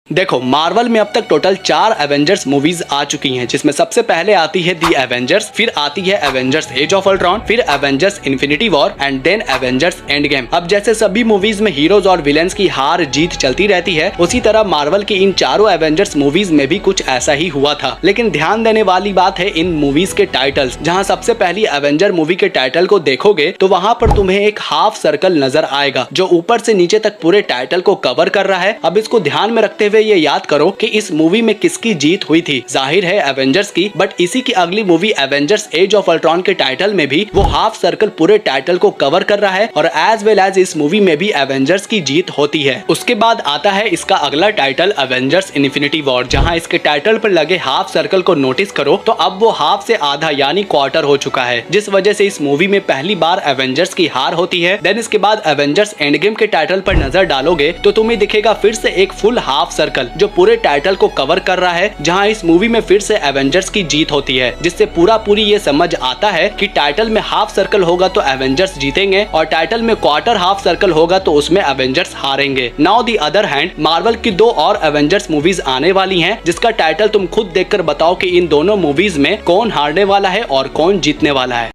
देखो, मार्वल में अब तक टोटल 4 एवेंजर्स मूवीज आ चुकी हैं, जिसमें सबसे पहले आती है दी एवेंजर्स, फिर आती है एवेंजर्स एज ऑफ अल्ट्रॉन, फिर Avengers Infinity War and then Avengers Endgame. अब जैसे सभी मूवीज में हीरोज और विलेंस की हार जीत चलती रहती है, उसी तरह मार्वल की इन चारों एवेंजर्स मूवीज में भी कुछ ऐसा ही हुआ था। लेकिन ध्यान देने वाली बात है इन मूवीज के टाइटल्स। जहां सबसे पहली एवेंजर मूवी के टाइटल को देखोगे तो वहां पर तुम्हें एक हाफ सर्कल नजर आएगा जो ऊपर से नीचे तक पूरे टाइटल को कवर कर रहा है। अब इसको ध्यान में रखते हुए ये याद करो कि इस मूवी में किसकी जीत हुई थी। जाहिर है एवेंजर्स की, बट इसी की अगली movie Avengers Age of Ultron के टाइटल में भी वो हाफ सर्कल पूरे टाइटल को कवर कर रहा है और एज वेल एज इस मूवी में भी एवेंजर्स की जीत होती है। उसके बाद आता है इसका अगला टाइटल एवेंजर्स इन्फिनिटी वॉर। जहां इसके टाइटल पर लगे हाफ सर्कल को नोटिस करो तो अब वो हाफ से आधा यानी क्वार्टर हो चुका है, जिस वजह से इस मूवी में पहली बार एवेंजर्स की हार होती है। देन इसके बाद एवेंजर्स एंड गेम के टाइटल पर नजर डालोगे तो तुम्हें दिखेगा फिर से एक फुल हाफ सर्कल जो पूरे टाइटल को कवर कर रहा है, जहां इस मूवी में फिर से एवेंजर्स की जीत होती है, जिससे पूरी ये समझ आता है कि टाइटल में हाफ सर्कल होगा तो एवेंजर्स जीतेंगे और टाइटल में क्वार्टर हाफ सर्कल होगा तो उसमें एवेंजर्स हारेंगे। Now the other hand, Marvel की 2 और एवेंजर्स मूवीज आने वाली हैं, जिसका टाइटल तुम खुद देखकर बताओ कि इन दोनों मूवीज में कौन हारने वाला है और कौन जीतने वाला है।